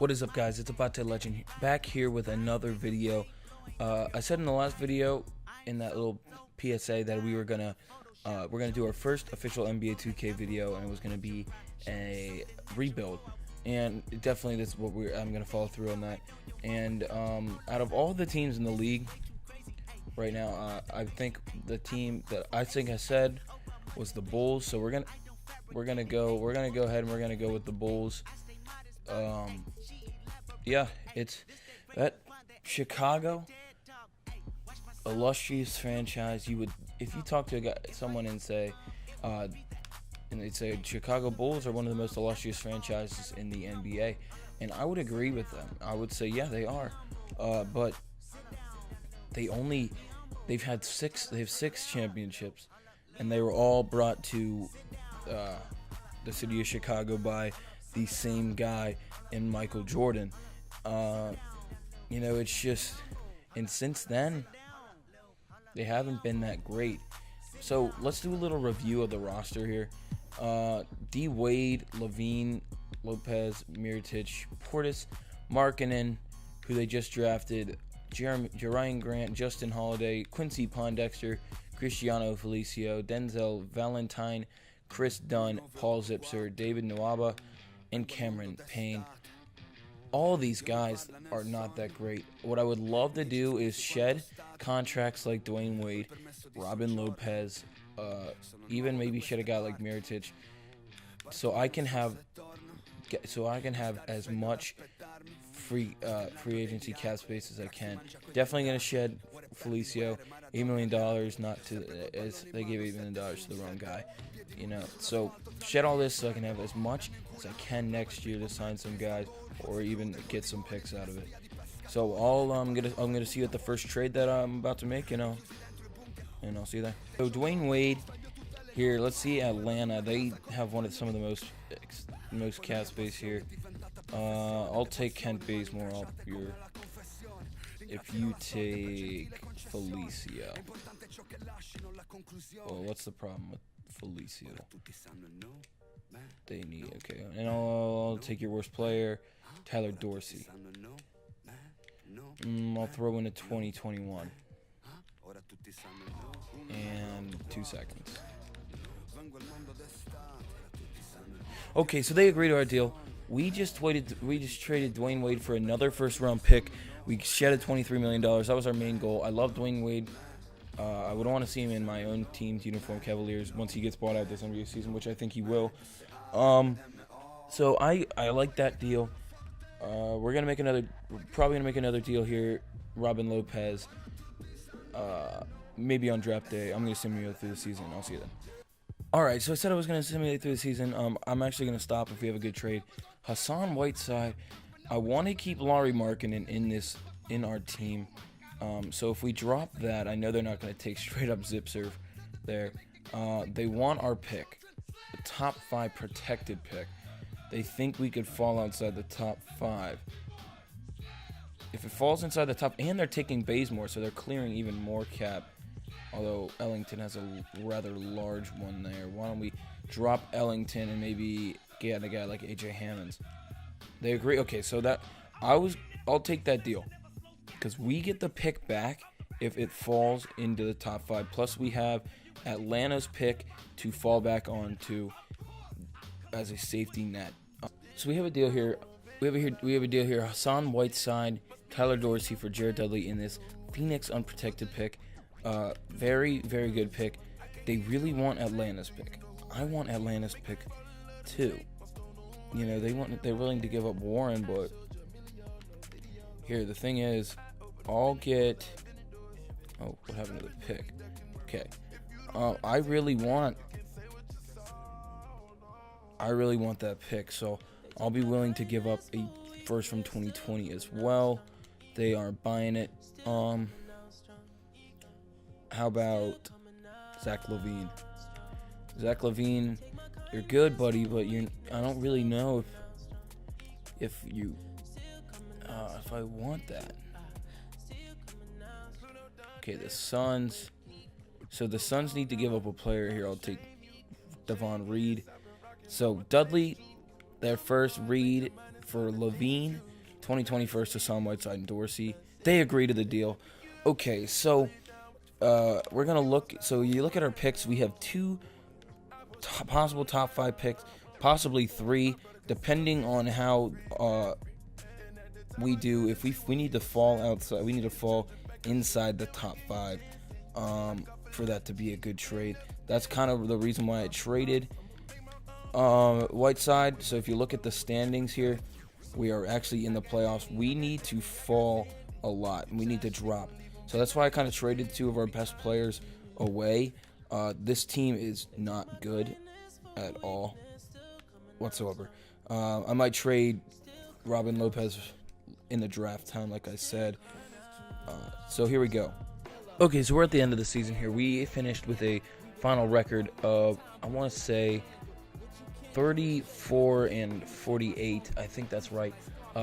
What is up, guys? It's About to Legend back here with another video. I said in the last video, in that little PSA, that we're gonna do our first official NBA 2K video, and it was gonna be a rebuild. And definitely, that's what I'm gonna follow through on that. And out of all the teams in the league right now, I think the team that I said was the Bulls. So we're gonna go ahead and we're gonna go with the Bulls. Yeah, it's that Chicago, illustrious franchise. You would, if you talk to someone and say, and they'd say Chicago Bulls are one of the most illustrious franchises in the NBA, and I would agree with them. I would say, yeah, they are, but they have six championships, and they were all brought to the city of Chicago by the same guy in Michael Jordan. It's just, and since then, they haven't been that great. So let's do a little review of the roster here. D. Wade, Levine, Lopez, Mirotic, Portis, Markkanen, who they just drafted, Jerian Grant, Justin Holiday, Quincy Pondexter, Cristiano Felicio, Denzel Valentine, Chris Dunn, Paul Zipser, David Nwaba, and Cameron Payne. All these guys are not that great. What I would love to do is shed contracts like Dwayne Wade, Robin Lopez, even maybe shed a guy like Mirotic, so I can have as much free agency cap space as I can. Definitely gonna shed Felicio, $8 million. Not to, as they gave $8 million to the wrong guy. So shed all this so I can have as much as I can next year to sign some guys or even get some picks out of it. So I'm gonna see you at the first trade that I'm about to make, and I'll see you there. So Dwayne Wade here. Let's see Atlanta. They have some of the most cap space here. I'll take Kent Bazemore off here. If you take Felicio. Well, what's the problem with Felicio? They need, okay. And I'll take your worst player, Tyler Dorsey. I'll throw in a 2021. And 2 seconds. Okay, so they agreed to our deal. We just traded Dwayne Wade for another first-round pick. We shed $23 million. That was our main goal. I love Dwayne Wade. I would want to see him in my own team's uniform, Cavaliers, once he gets bought out this NBA season, which I think he will. So I like that deal. We're probably gonna make another deal here. Robin Lopez. Maybe on draft day. I'm gonna simulate through the season. I'll see you then. Alright, so I said I was going to simulate through the season. I'm actually going to stop if we have a good trade. Hassan Whiteside. I want to keep Lauri Markkanen in our team. So if we drop that, I know they're not going to take straight up zip serve there. They want our pick, the top 5 protected pick. They think we could fall outside the top 5. If it falls inside the top, and they're taking Bazemore, so they're clearing even more cap. Although Ellington has a rather large one there. Why don't we drop Ellington and maybe get a guy like AJ Hammonds? They agree. Okay, so I'll take that deal, because we get the pick back if it falls into the top 5. Plus we have Atlanta's pick to fall back onto as a safety net. So we have a deal here. We have a deal here. Hassan Whiteside, Tyler Dorsey for Jared Dudley in this Phoenix unprotected pick. Very, very good pick. They really want Atlanta's pick. I want Atlanta's pick too. They're willing to give up Warren, but here the thing is, I'll get. Oh, what happened to the pick? Okay, I really want that pick, so I'll be willing to give up a first from 2020 as well. They are buying it. How about Zach LaVine? Zach LaVine, you're good, buddy, but I don't really know if I want that. Okay, the Suns. So the Suns need to give up a player here. I'll take Devon Reed. So Dudley, their first, Reed for LaVine. 2021 Hassan Whiteside and Dorsey. They agree to the deal. Okay, so we're going to look. So you look at our picks. We have two possible top 5 picks, possibly 3, depending on how we do. If we need to fall outside, we need to fall inside the top 5 for that to be a good trade. That's kind of the reason why I traded Whiteside. So if you look at the standings here, we are actually in the playoffs. We need to fall a lot. We need to drop. So that's why I kind of traded 2 of our best players away. This team is not good at all whatsoever. I might trade Robin Lopez in the draft time, like I said. So here we go. Okay, so we're at the end of the season here. We finished with a final record of, I want to say, 34-48. I think that's right.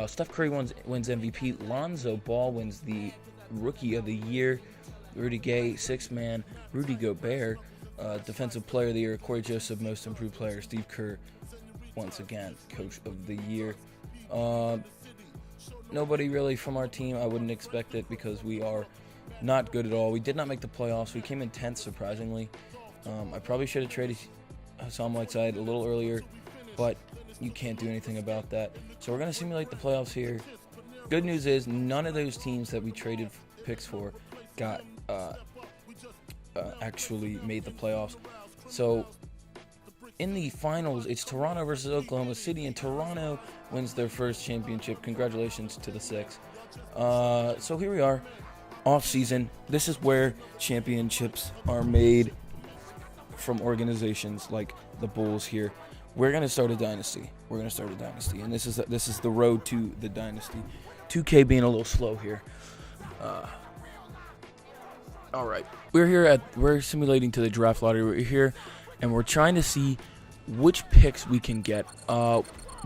Steph Curry wins MVP. Lonzo Ball wins the Rookie of the Year. Rudy Gay, 6th man. Rudy Gobert, Defensive Player of the Year. Corey Joseph, Most Improved Player. Steve Kerr, once again, Coach of the Year. Nobody really from our team. I wouldn't expect it because we are not good at all. We did not make the playoffs. We came in 10th, surprisingly. I probably should have traded Hassan Whiteside a little earlier, but you can't do anything about that. So we're going to simulate the playoffs here. Good news is none of those teams that we traded picks for got actually made the playoffs. So in the finals, it's Toronto versus Oklahoma City, and Toronto wins their first championship. Congratulations to the Six. So here we are, off season. This is where championships are made from organizations like the Bulls here. We're gonna start a dynasty. And this is the road to the dynasty. 2K being a little slow here. All right, we're simulating to the draft lottery. We're here, and we're trying to see which picks we can get.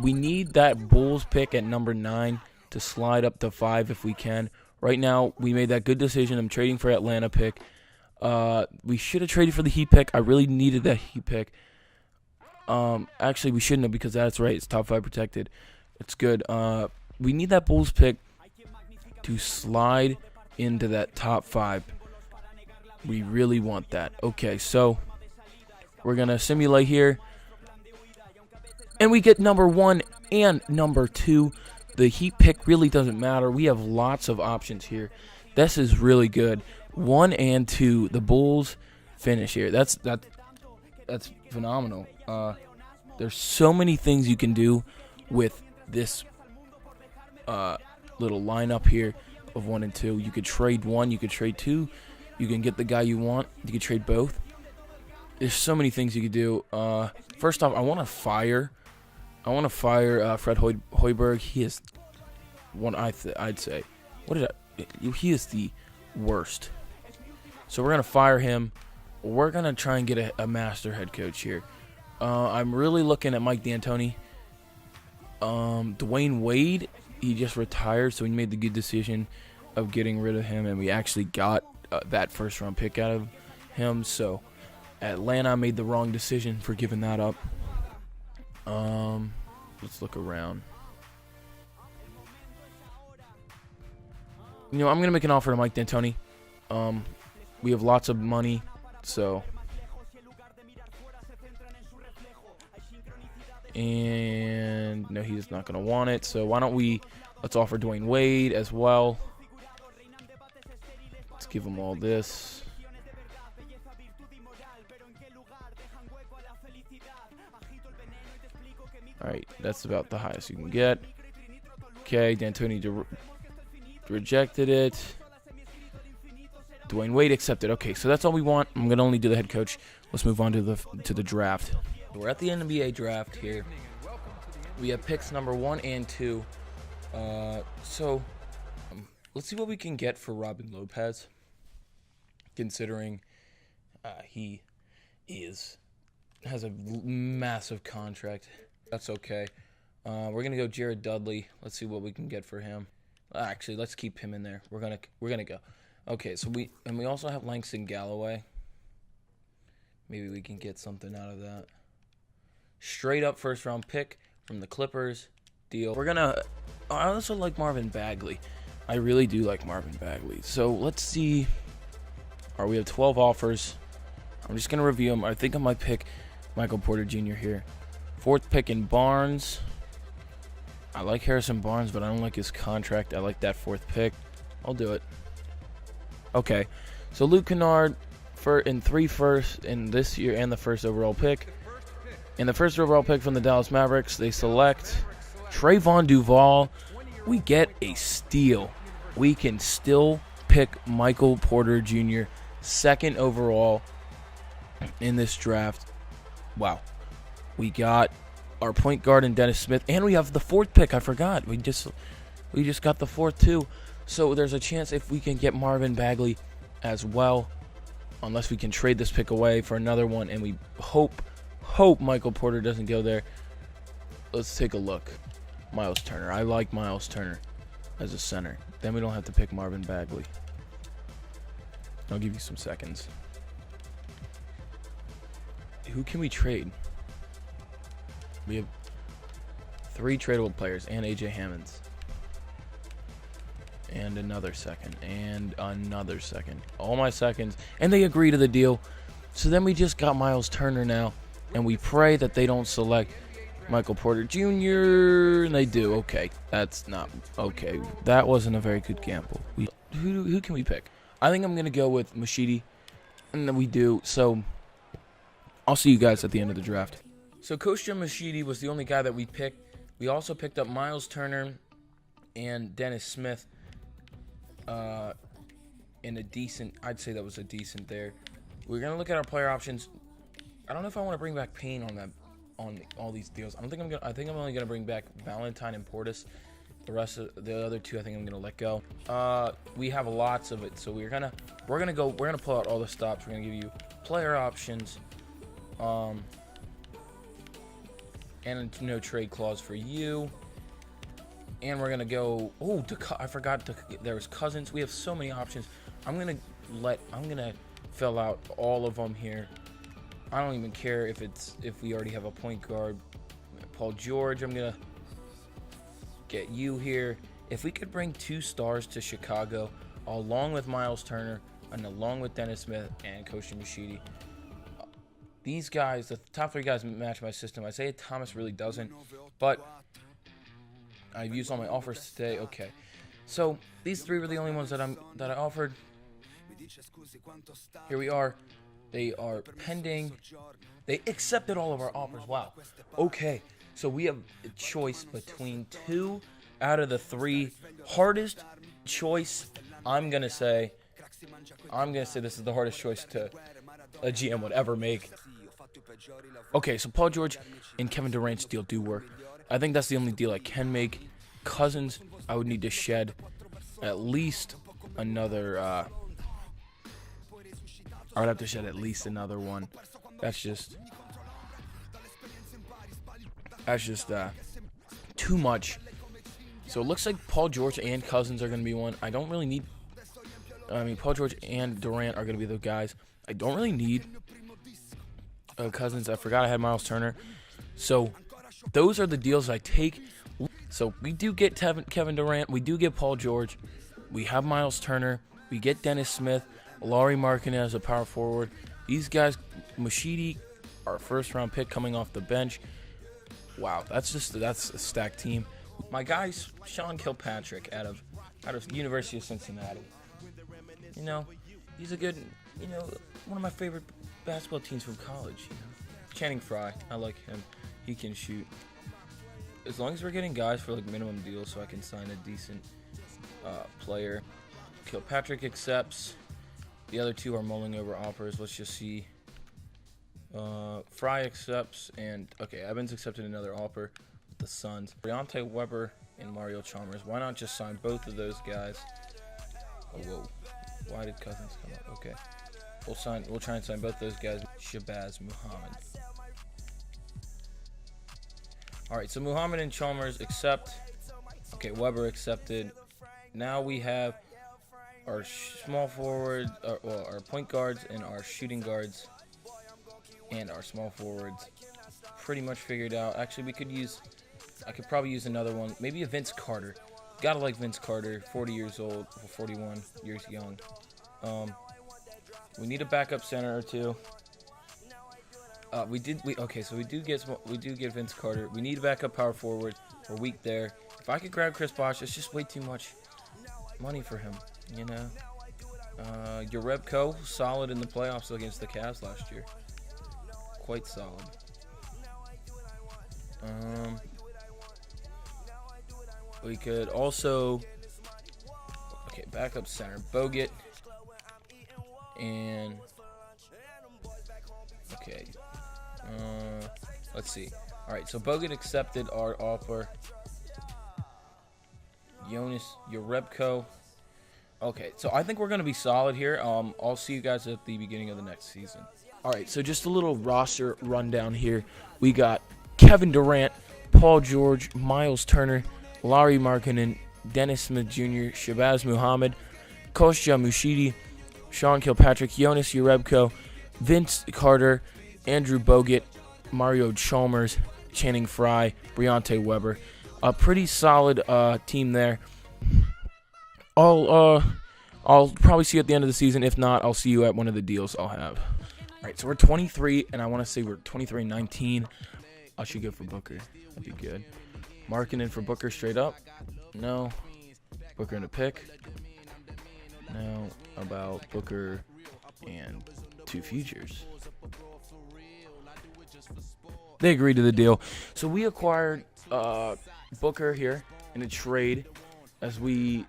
We need that Bulls pick at number 9 to slide up to 5 if we can. Right now, we made that good decision. I'm trading for Atlanta pick. We should have traded for the Heat pick. I really needed that Heat pick. Actually, we shouldn't have because that's right. It's top 5 protected. It's good. We need that Bulls pick to slide into that top 5. We really want that. Okay, so we're going to simulate here. And we get number 1 and number 2. The Heat pick really doesn't matter. We have lots of options here. This is really good. 1 and 2. The Bulls finish here. That's phenomenal. There's so many things you can do with this little lineup here of 1 and 2. You could trade 1. You could trade 2. You can get the guy you want. You could trade both. There's so many things you could do. First off, I want to fire Fred Hoiberg. He is one I'd say. He is the worst. So we're gonna fire him. We're gonna try and get a master head coach here. I'm really looking at Mike D'Antoni. Dwayne Wade, he just retired, so we made the good decision of getting rid of him, and we actually got that first round pick out of him. So Atlanta made the wrong decision for giving that up. Let's look around. I'm gonna make an offer to Mike D'Antoni. We have lots of money, so. And no, he's not going to want it. So why don't let's offer Dwayne Wade as well. Let's give him all this. All right, that's about the highest you can get. Okay, D'Antoni rejected it. Dwayne Wade accepted. Okay, so that's all we want. I'm going to only do the head coach. Let's move on to the draft. We're at the NBA draft here. We have picks number 1 and 2. So let's see what we can get for Robin Lopez, considering he has a massive contract. That's okay. We're gonna go Jared Dudley. Let's see what we can get for him. Actually, let's keep him in there. We're gonna go. Okay, so we also have Langston Galloway. Maybe we can get something out of that. Straight up first round pick from the Clippers. Deal. We're gonna I also like Marvin Bagley. I really do like Marvin Bagley. So let's see. All right, we have 12 offers. I'm just going to review them. I think I might pick Michael Porter Jr. here. 4th pick in Barnes. I like Harrison Barnes, but I don't like his contract. I like that 4th pick. I'll do it. Okay. So Luke Kennard in 3 firsts in this year and the 1st overall pick. In the 1st overall pick from the Dallas Mavericks, they select Trayvon Duval. We get a steal. We can still pick Michael Porter Jr. 2nd overall in this draft. Wow. We got our point guard in Dennis Smith, and we have the 4th pick. I forgot. We just got the 4th too. So there's a chance if we can get Marvin Bagley as well, unless we can trade this pick away for another one, and we hope Michael Porter doesn't go there. Let's take a look. Myles Turner. I like Myles Turner as a center. Then we don't have to pick Marvin Bagley. I'll give you some seconds. Who can we trade? We have 3 tradable players and AJ Hammonds. And another second. And another second. All my seconds. And they agree to the deal. So then we just got Myles Turner now. And we pray that they don't select Michael Porter Jr. And they do. Okay. That's not... Okay. That wasn't a very good gamble. Who can we pick? I think I'm going to go with Machidi. And then we do. So I'll see you guys at the end of the draft. So Coach Machidi was the only guy that we picked. We also picked up Myles Turner and Dennis Smith in a decent... I'd say that was a decent there. We're going to look at our player options. I don't know if I want to bring back Payne on all these deals. I think I'm only gonna bring back Valentine and Portis. The rest of the other 2, I think I'm gonna let go. We have lots of it, so we're gonna pull out all the stops. We're gonna give you player options, and no trade clause for you. And we're gonna go. Oh, I forgot there was Cousins. We have so many options. I'm gonna fill out all of them here. I don't even care if we already have a point guard. Paul George, I'm gonna get you here. If we could bring 2 stars to Chicago, along with Myles Turner and along with Dennis Smith and Coach Machidi, these guys, the top 3 guys, match my system. Isaiah Thomas really doesn't, but I've used all my offers today. Okay, so these 3 were the only ones that I offered. Here we are. They are pending. They accepted all of our offers. Wow. Okay. So we have a choice between 2 out of the 3. Hardest choice, I'm going to say this is the hardest choice a GM would ever make. Okay, so Paul George and Kevin Durant's deal do work. I think that's the only deal I can make. Cousins, I would need to shed at least another... I would have to shed at least another one. That's just too much. So it looks like Paul George and Cousins are going to be one. I don't really need... Paul George and Durant are going to be the guys. I don't really need Cousins. I forgot I had Myles Turner. So those are the deals I take. So we do get Kevin Durant. We do get Paul George. We have Myles Turner. We get Dennis Smith. Lauri Markkanen as a power forward. These guys, Machidi, our 1st-round pick coming off the bench. Wow, that's a stacked team. My guy's Sean Kilpatrick out of University of Cincinnati. You know, he's a good, one of my favorite basketball teams from college. Channing Frye, I like him. He can shoot. As long as we're getting guys for like minimum deals, so I can sign a decent player. Kilpatrick accepts. The other 2 are mulling over offers. Let's just see. Fry accepts, and okay, Evans accepted another offer with the Suns. Deontay Weber and Mario Chalmers. Why not just sign both of those guys? Oh, whoa. Why did Cousins come up? Okay. We'll try and sign both those guys. Shabazz Muhammad. Alright, so Muhammad and Chalmers accept. Okay, Weber accepted. Now we have our small forwards, our point guards and our shooting guards and our small forwards pretty much figured out. Actually, we could use I could probably use another one. Maybe a Vince Carter. Gotta like Vince Carter. 40 years old, or 41 years young. We need a backup center or two. So we do get Vince Carter. We need a backup power forward. We're weak there. If I could grab Chris Bosh, it's just way too much money for him, you know. Urebko, solid in the playoffs against the Cavs last year. Quite solid. We could also backup center Bogut and let's see. All right, so Bogut accepted our offer. Jonas Urebko. Okay, so I think we're going to be solid here. I'll see you guys at the beginning of the next season. All right, so just a little roster rundown here. We got Kevin Durant, Paul George, Myles Turner, Lauri Markkanen, Dennis Smith Jr., Shabazz Muhammad, Kostya Mushidi, Sean Kilpatrick, Jonas Urebko, Vince Carter, Andrew Bogut, Mario Chalmers, Channing Frye, Briante Weber. A pretty solid team there. I'll probably see you at the end of the season. If not, I'll see you at one of the deals I'll have. All right, so we're 23, and I want to say we're 23-19. I should go for Booker. That'd be good. Markkanen for Booker straight up. No. Booker in a pick. No. About Booker and 2 futures. They agreed to the deal. So we acquired Booker here in a trade, as we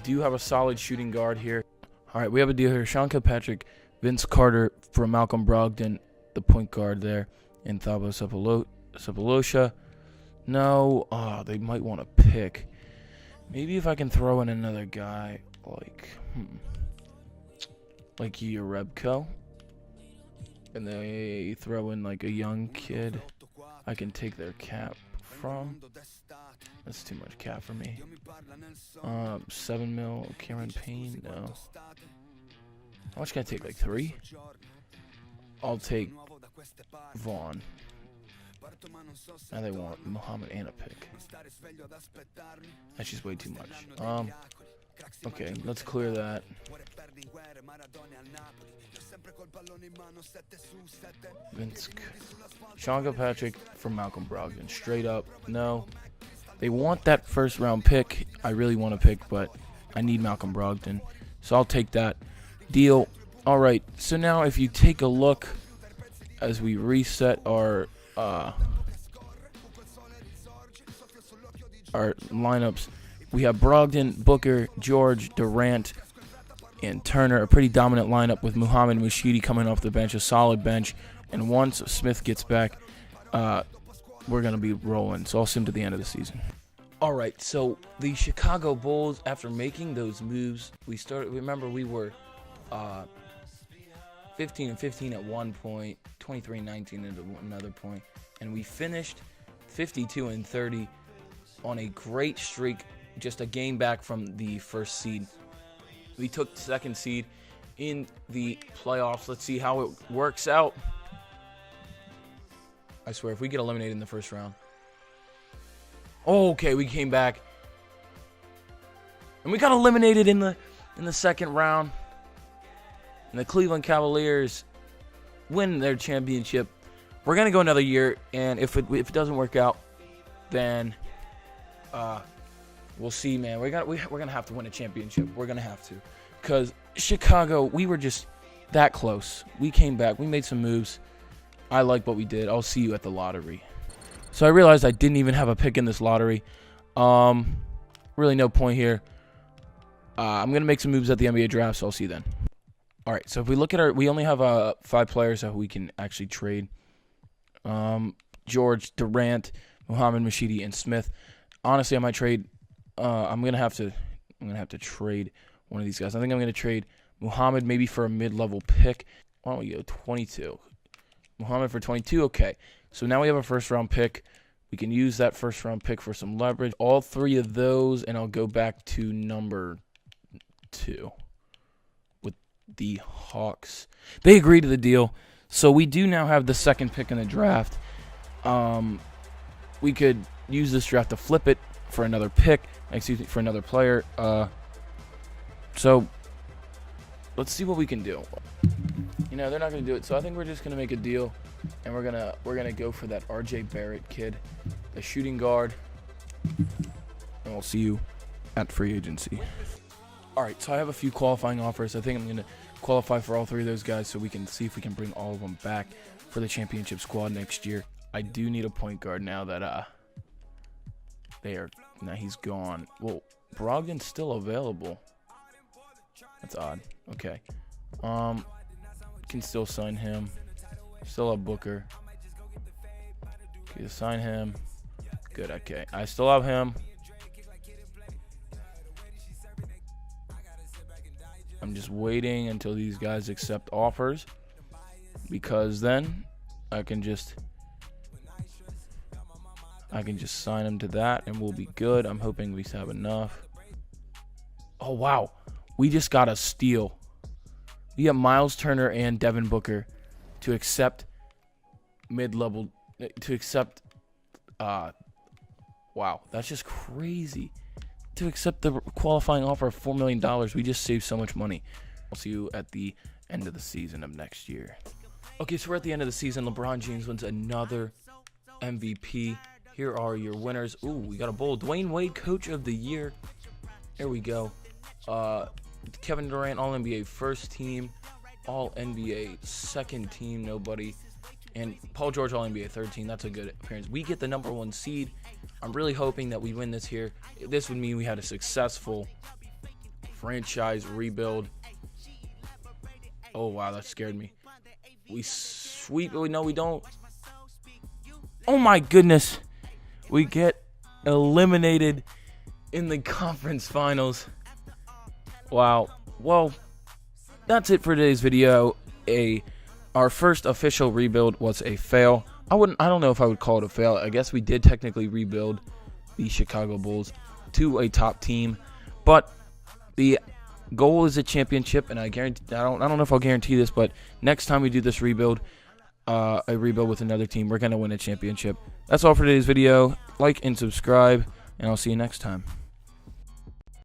do have a solid shooting guard here. All right, we have a deal here. Sean Kilpatrick, Vince Carter for Malcolm Brogdon, the point guard there, and Thabo Sefolosha. No, they might want to pick. Maybe if I can throw in another guy like Urebko, and they throw in like a young kid I can take their cap from. That's too much cap for me. 7 mil, Cameron Payne, no. How much can I take, like 3? I'll take Vaughn. Now they want Muhammad and a pick. That's just way too much. Okay, let's clear that. Sean Kilpatrick for Malcolm Brogdon. Straight up, no. They want that first round pick. I really want to pick, but I need Malcolm Brogdon. So I'll take that deal. All right, so now if you take a look as we reset our lineups, we have Brogdon, Booker, George, Durant, and Turner. A pretty dominant lineup with Muhammad Mushidi coming off the bench, a solid bench. And once Smith gets back, we're going to be rolling. So I'll see him to the end of the season. All right, so the Chicago Bulls, after making those moves, remember we were 15-15 at one point, 23-19 at another point, and we finished 52-30 on a great streak, just a game back from the first seed. We took second seed in the playoffs. Let's see how it works out. I swear, if we get eliminated in the first round. Okay, we came back. And we got eliminated in the second round. And the Cleveland Cavaliers win their championship. We're going to go another year, and if it doesn't work out, then we'll see, man. We're gonna have to win a championship. We're gonna have to, because Chicago, we were just that close. We came back. We made some moves. I like what we did. I'll see you at the lottery. So I realized I didn't even have a pick in this lottery. Really no point here. I'm gonna make some moves at the NBA draft, so I'll see you then. All right. So if we look at we only have 5 players that we can actually trade. George, Durant, Muhammad Mushidi, and Smith. Honestly, I might trade. I'm gonna have to trade one of these guys. I think I'm gonna trade Muhammad maybe for a mid-level pick. Why don't we go 22? Muhammad for 22. Okay. So now we have a first-round pick. We can use that first-round pick for some leverage. All 3 of those, and I'll go back to number 2 with the Hawks. They agreed to the deal, so we do now have the second pick in the draft. we could use this draft to flip it for another pick, for another player. So let's see what we can do. You know, they're not going to do it, so I think we're just going to make a deal, and we're gonna go for that R.J. Barrett kid, the shooting guard, and we'll see you at free agency. All right, so I have a few qualifying offers. I think I'm going to qualify for all 3 of those guys so we can see if we can bring all of them back for the championship squad next year. I do need a point guard now that now he's gone. Well, Brogdon's still available. That's odd. Okay. Can still sign him. Still have Booker. Okay, sign him. Good, okay. I still have him. I'm just waiting until these guys accept offers, because then I can just sign them to that and we'll be good. I'm hoping we have enough. Oh wow, we just got a steal. We have Myles Turner and Devin Booker to accept mid-level, wow, that's just crazy. To accept the qualifying offer of $4 million, we just saved so much money. I'll see you at the end of the season of next year. Okay, so we're at the end of the season. LeBron James wins another MVP. Here are your winners. Ooh, we got a bowl. Dwayne Wade, Coach of the Year. There we go. Kevin Durant, All-NBA first team. All-NBA second team, nobody. And Paul George, All-NBA third team. That's a good appearance. We get the #1 seed. I'm really hoping that we win this here. This would mean we had a successful franchise rebuild. Oh, wow, that scared me. We sweep. Oh, no, we don't. Oh, my goodness. We get eliminated in the conference finals. Wow. Well, that's it for today's video. Our first official rebuild was a fail. I don't know if I would call it a fail. I guess we did technically rebuild the Chicago Bulls to a top team, but the goal is a championship, and I don't know if I'll guarantee this, but next time we do this rebuild, a rebuild with another team, we're gonna win a championship. That's all for today's video. Like and subscribe, and I'll see you next time.